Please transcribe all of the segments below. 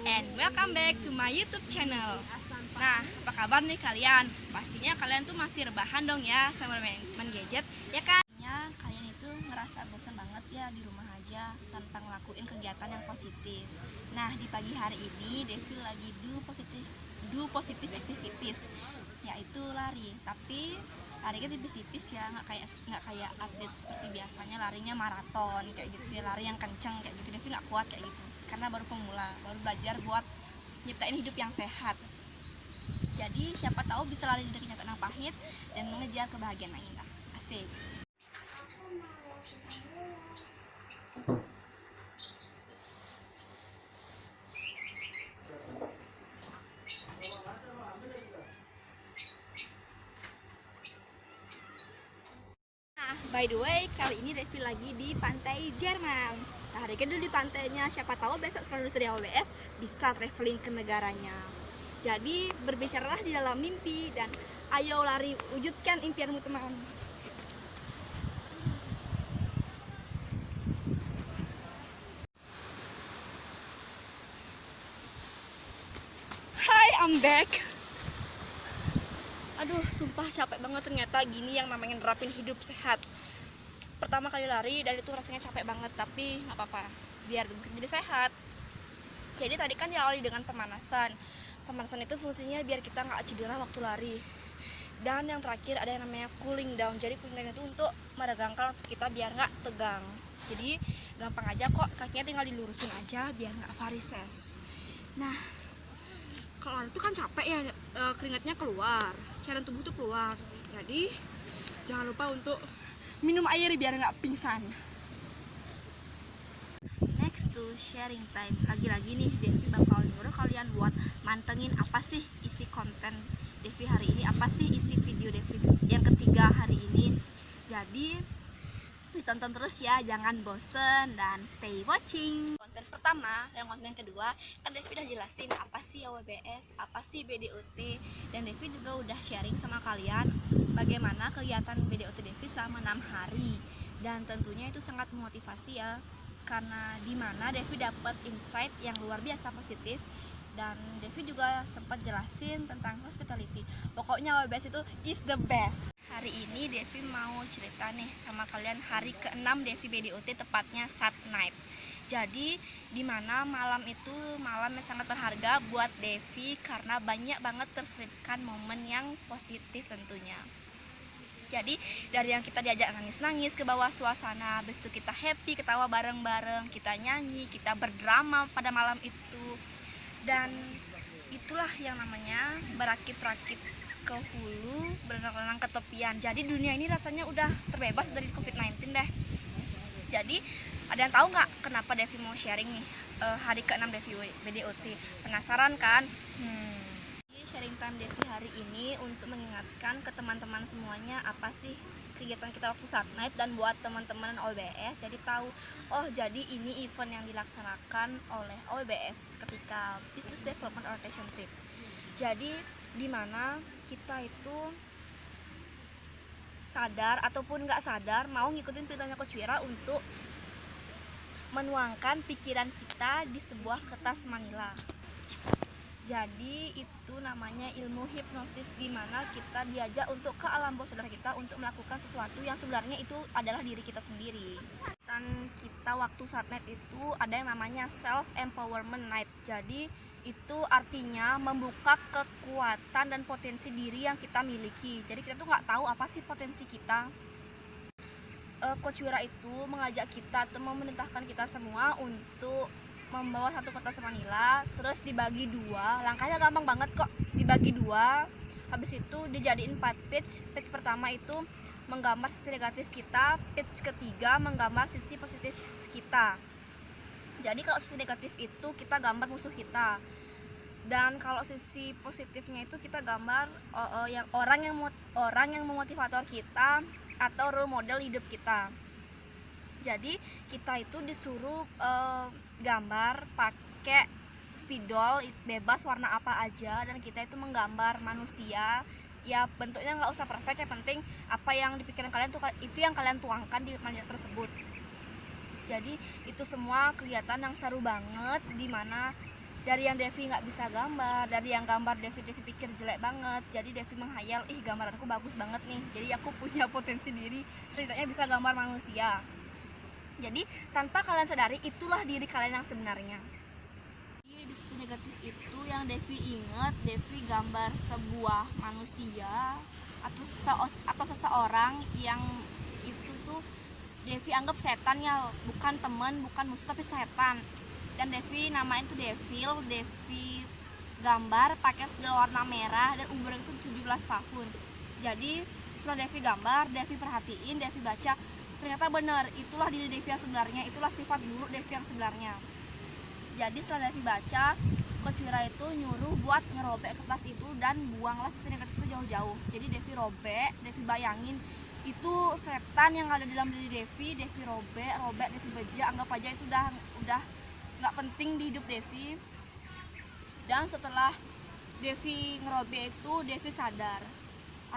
and welcome back to my YouTube channel. Nah, apa kabar nih kalian? Pastinya kalian tuh masih rebahan dong ya sama main gadget, ya kan? Kalian itu ngerasa bosan banget ya di rumah aja tanpa ngelakuin kegiatan yang positif. Nah, di pagi hari ini Devi lagi do positive activities, yaitu lari. Tapi larinya tipis-tipis ya, nggak kayak atlet seperti biasanya larinya maraton kayak gitu ya, lari yang kenceng kayak gitu. Devi nggak kuat kayak gitu karena baru pemula, baru belajar buat nyiptain hidup yang sehat. Jadi siapa tahu bisa lari dari kenyataan yang pahit dan mengejar kebahagiaan yang indah. Asik. By the way, kali ini Devi lagi di pantai Jerman. Nah, hari kedua di pantainya, siapa tahu besok setelah lulus dari OBS bisa traveling ke negaranya. Jadi berbicaralah di dalam mimpi dan ayo lari wujudkan impianmu teman. Hi, I'm back. Aduh, sumpah capek banget ternyata gini yang namanya nerapin hidup sehat. Pertama kali lari dan itu rasanya capek banget, tapi nggak apa-apa biar jadi sehat. Jadi tadi kan diawali dengan pemanasan itu fungsinya biar kita nggak cedera waktu lari. Dan yang terakhir ada yang namanya cooling down. Jadi cooling down itu untuk meregangkan otot kita biar nggak tegang. Jadi gampang aja kok, kakinya tinggal dilurusin aja biar nggak varises. Nah, kalau lari itu kan capek ya, keringatnya keluar, cairan tubuh tuh keluar. Jadi jangan lupa untuk minum air biar nggak pingsan. Next to sharing time, lagi-lagi nih Devi bakal nyuruh kalian buat mantengin apa sih isi konten Devi hari ini, apa sih isi video Devi yang ketiga hari ini. Jadi ditonton terus ya, jangan bosen dan stay watching. Konten pertama dan konten kedua kan Devi udah jelasin apa sih OWBS, apa sih BDOT, dan Devi juga udah sharing sama kalian bagaimana kegiatan BDOT Devi selama 6 hari. Dan tentunya itu sangat memotivasi ya, karena dimana Devi dapat insight yang luar biasa positif. Dan Devi juga sempat jelasin tentang hospitality. Pokoknya OWBS itu is the best. Hari ini Devi mau cerita nih sama kalian hari ke-6 Devi BDOT, tepatnya Sat Night. Jadi dimana malam itu malam yang sangat berharga buat Devi karena banyak banget terselipkan momen yang positif tentunya. Jadi dari yang kita diajak nangis-nangis ke bawah suasana, habis itu kita happy, ketawa bareng-bareng, kita nyanyi, kita berdrama pada malam itu. Dan itulah yang namanya berakit-rakit ke hulu, berenang-renang ke tepian. Jadi dunia ini rasanya udah terbebas dari COVID-19 deh. Jadi ada yang tahu nggak kenapa Devi mau sharing nih hari ke-6 Devi BDOT? Penasaran kan? Sharing time Devi hari ini untuk mengingatkan ke teman-teman semuanya apa sih kegiatan kita waktu Sat Night, dan buat teman-teman OWBS jadi tahu, oh jadi ini event yang dilaksanakan oleh OWBS ketika Business Development Orientation Trip. Jadi dimana kita itu sadar ataupun nggak sadar mau ngikutin perintahnya Coach Wira untuk menuangkan pikiran kita di sebuah kertas manila. Jadi itu namanya ilmu hipnosis, di mana kita diajak untuk ke alam bawah sadar kita untuk melakukan sesuatu yang sebenarnya itu adalah diri kita sendiri. Dan kita waktu Sat Night itu ada yang namanya self empowerment night. Jadi itu artinya membuka kekuatan dan potensi diri yang kita miliki. Jadi kita tuh nggak tahu apa sih potensi kita. Coach Wira itu mengajak kita atau memerintahkan kita semua untuk membawa satu kertas manila, terus dibagi dua. Langkahnya gampang banget kok, dibagi dua. Habis itu dijadiin 4 page. Page pertama itu menggambar sisi negatif kita, page ketiga menggambar sisi positif kita. Jadi kalau sisi negatif itu kita gambar musuh kita, dan kalau sisi positifnya itu kita gambar yang orang yang memotivator kita atau role model hidup kita. Jadi kita itu disuruh gambar pakai spidol bebas warna apa aja, dan kita itu menggambar manusia. Ya bentuknya nggak usah perfect, yang penting apa yang dipikirkan kalian tuh itu yang kalian tuangkan di manila tersebut. Jadi itu semua kegiatan yang seru banget, dimana Dari yang Devi nggak bisa gambar, dari yang gambar Devi pikir jelek banget, jadi Devi menghayal, ih gambaranku bagus banget nih, jadi aku punya potensi diri setidaknya bisa gambar manusia. Jadi tanpa kalian sadari, itulah diri kalian yang sebenarnya. Di sisi negatif itu yang Devi ingat, Devi gambar sebuah manusia atau seseorang yang itu tuh Devi anggap setan ya, bukan teman, bukan musuh, tapi setan. Dan Devi namain tuh Devil. Devi gambar pakai spidol warna merah dan umurnya itu 17 tahun. Jadi setelah Devi gambar, Devi perhatiin, Devi baca, ternyata benar, itulah diri Devi yang sebenarnya, itulah sifat buruk Devi yang sebenarnya. Jadi setelah Devi baca, Coach Wira itu nyuruh buat ngerobek kertas itu dan buanglah sisi negatif itu jauh-jauh. Jadi Devi robek, Devi bayangin itu setan yang ada di dalam diri Devi. Devi robek, Devi beja, anggap aja itu udah nggak penting di hidup Devi. Dan setelah Devi ngerobek itu, Devi sadar,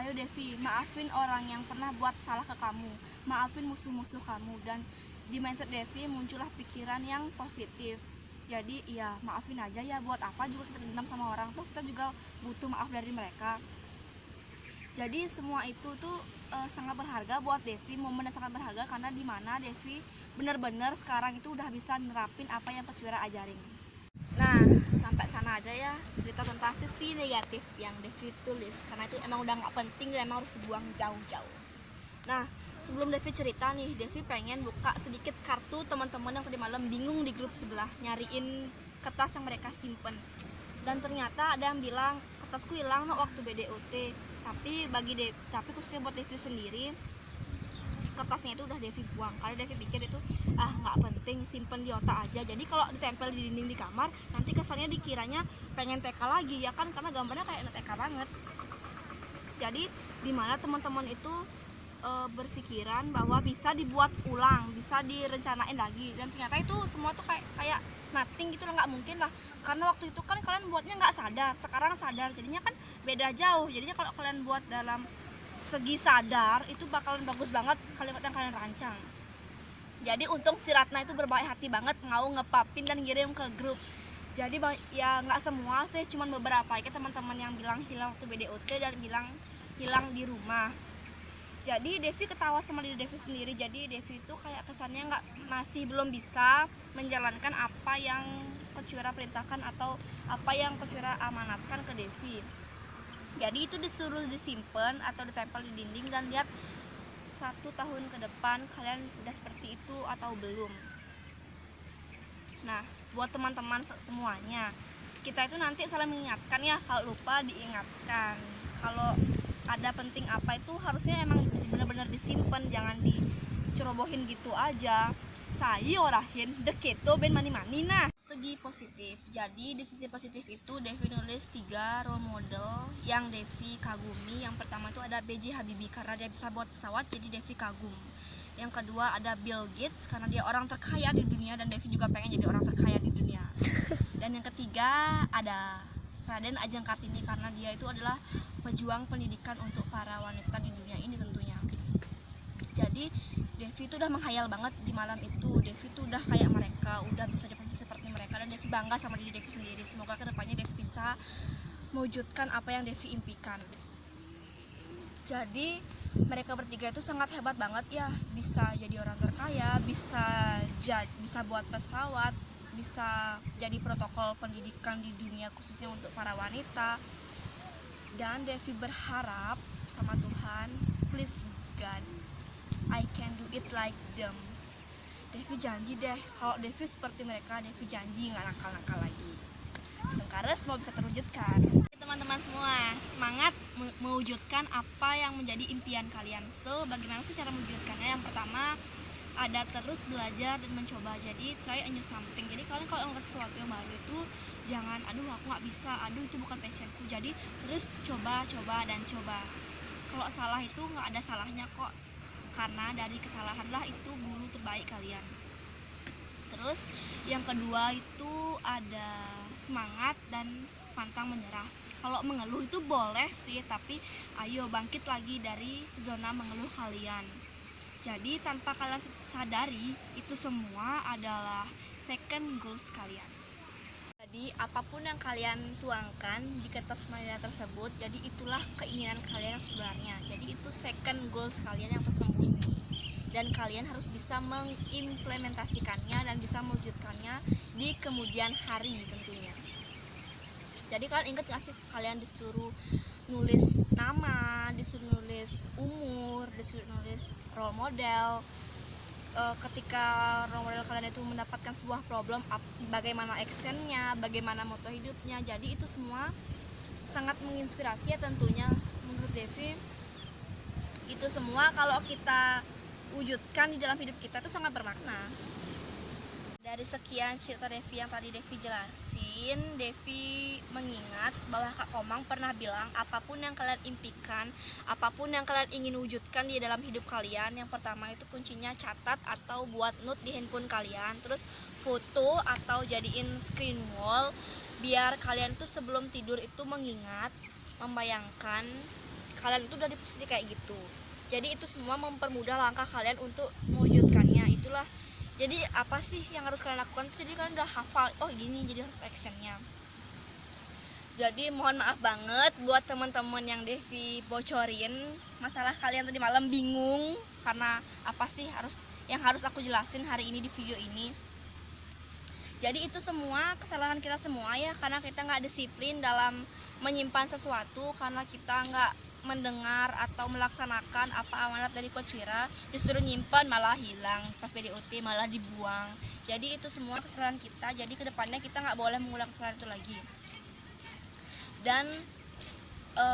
ayo Devi, maafin orang yang pernah buat salah ke kamu, maafin musuh-musuh kamu. Dan di mindset Devi muncullah pikiran yang positif. Jadi ya maafin aja ya, buat apa juga kita dendam sama orang, tuh kita juga butuh maaf dari mereka. Jadi semua itu tuh sangat berharga buat Devi, momen yang sangat berharga, karena dimana Devi benar-benar sekarang itu udah bisa nerapin apa yang Coach Wira ajarin. Nah, sampai sana aja ya cerita tentang sisi negatif yang Devi tulis, karena itu emang udah nggak penting dan emang harus dibuang jauh-jauh. Nah, sebelum Devi cerita nih, Devi pengen buka sedikit kartu teman-teman yang tadi malam bingung di grup sebelah nyariin kertas yang mereka simpen. Dan ternyata ada yang bilang kertasku hilang waktu BDOT. Tapi khususnya buat Devi sendiri, kertasnya itu udah Devi buang karena Devi pikir itu nggak penting, simpen di otak aja. Jadi kalau ditempel di dinding di kamar, nanti kesannya dikiranya pengen TK lagi ya kan, karena gambarnya kayak TK banget. Jadi dimana teman-teman itu berpikiran bahwa bisa dibuat ulang, bisa direncanain lagi, dan ternyata itu semua tuh kayak nothing gitu lah, nggak mungkin lah, karena waktu itu kan kalian buatnya nggak sadar, sekarang sadar, jadinya kan beda jauh. Jadinya kalau kalian buat dalam segi sadar itu bakalan bagus banget kalimat yang kalian rancang. Jadi untung si Ratna itu berbaik hati banget, mau ngepapin dan ngirim ke grup. Jadi ya nggak semua sih, cuman beberapa ya teman-teman yang bilang hilang waktu BDOT dan bilang hilang di rumah. Jadi Devi ketawa sama diri Devi sendiri. Jadi Devi itu kayak kesannya masih belum bisa menjalankan apa yang Coach Wira perintahkan atau apa yang Coach Wira amanatkan ke Devi. Jadi itu disuruh disimpan atau ditempel di dinding dan lihat 1 tahun ke depan kalian udah seperti itu atau belum. Nah, buat teman-teman semuanya, kita itu nanti saling mengingatkan ya, kalau lupa diingatkan. Kalau ada penting apa itu harusnya emang benar-benar disimpan, jangan dicerobohin gitu aja. Saya orahin deketo ben mani-mani. Nah, segi positif. Jadi di sisi positif itu Devi nulis 3 role model yang Devi kagumi. Yang pertama itu ada B.J. Habibie karena dia bisa buat pesawat, jadi Devi kagum. Yang kedua ada Bill Gates karena dia orang terkaya di dunia dan Devi juga pengen jadi orang terkaya di dunia. Dan yang ketiga ada Raden Ajeng Kartini karena dia itu adalah pejuang pendidikan untuk para wanita di dunia ini tentunya. Jadi Devi itu udah menghayal banget di malam itu. Devi itu udah kayak mereka, udah bisa di posisi seperti mereka, dan Devi bangga sama diri Devi sendiri. Semoga kedepannya Devi bisa mewujudkan apa yang Devi impikan. Jadi mereka bertiga itu sangat hebat banget ya, bisa jadi orang terkaya, bisa buat pesawat, bisa jadi protokol pendidikan di dunia khususnya untuk para wanita. Dan Devi berharap sama Tuhan, please God, I can do it like them. Devi janji deh, kalau Devi seperti mereka, Devi janji nggak nakal-nakal lagi. Sekarang semua bisa terwujudkan. Teman-teman semua, semangat mewujudkan apa yang menjadi impian kalian. So, bagaimana sih cara mewujudkannya? Yang pertama, ada terus belajar dan mencoba. Jadi try a new something. Jadi kalian kalau ngelakuin sesuatu yang baru itu jangan aduh aku nggak bisa, aduh itu bukan passionku. Jadi terus coba dan coba. Kalau salah itu nggak ada salahnya kok, karena dari kesalahanlah itu guru terbaik kalian. Terus yang kedua itu ada semangat dan pantang menyerah. Kalau mengeluh itu boleh sih, tapi ayo bangkit lagi dari zona mengeluh kalian. Jadi tanpa kalian sadari, itu semua adalah second goals kalian. Jadi apapun yang kalian tuangkan di kertas manila tersebut, jadi itulah keinginan kalian yang sebenarnya. Jadi itu second goals kalian yang tersembunyi, dan kalian harus bisa mengimplementasikannya dan bisa mewujudkannya di kemudian hari tentunya. Jadi kalian ingat gak sih, kalian disuruh nulis nama, disuruh nulis umur, disuruh nulis role model. Ketika role model kalian itu mendapatkan sebuah problem, bagaimana actionnya, bagaimana moto hidupnya. Jadi itu semua sangat menginspirasi ya tentunya. Menurut Devi itu semua kalau kita wujudkan di dalam hidup kita itu sangat bermakna. Dari sekian cerita Devi yang tadi Devi jelasin, Devi mengingat bahwa Kak Komang pernah bilang apapun yang kalian impikan, apapun yang kalian ingin wujudkan di dalam hidup kalian, yang pertama itu kuncinya catat atau buat note di handphone kalian, terus foto atau jadiin screen wall biar kalian tuh sebelum tidur itu mengingat, membayangkan kalian itu udah di posisi kayak gitu. Jadi itu semua mempermudah langkah kalian untuk mewujudkannya. Itulah, jadi apa sih yang harus kalian lakukan? Jadi kalian udah hafal, oh gini, jadi harus actionnya. Jadi mohon maaf banget buat teman-teman yang Devi bocorin masalah kalian tadi malam bingung karena apa sih yang harus aku jelasin hari ini di video ini. Jadi itu semua kesalahan kita semua ya, karena kita nggak disiplin dalam menyimpan sesuatu, karena kita nggak mendengar atau melaksanakan apa amanat dari Coach Wira, disuruh nyimpan malah hilang, pas PDOT malah dibuang. Jadi itu semua kesalahan kita. Jadi kedepannya kita nggak boleh mengulang kesalahan itu lagi. Dan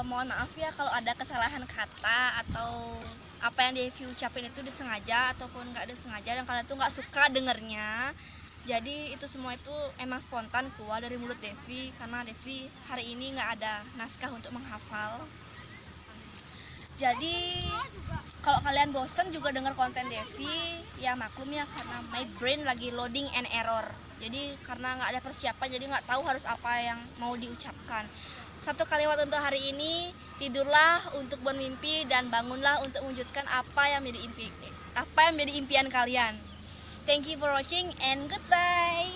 mohon maaf ya kalau ada kesalahan kata atau apa yang Devi ucapin itu disengaja ataupun nggak disengaja dan kalian tuh nggak suka dengernya. Jadi itu semua itu emang spontan keluar dari mulut Devi, karena Devi hari ini nggak ada naskah untuk menghafal. Jadi kalau kalian bosen juga dengar konten Devi, ya maklum ya, karena my brain lagi loading and error. Jadi karena nggak ada persiapan, jadi nggak tahu harus apa yang mau diucapkan. Satu kalimat untuk hari ini, tidurlah untuk bermimpi dan bangunlah untuk mewujudkan apa yang menjadi impian kalian. Thank you for watching and goodbye.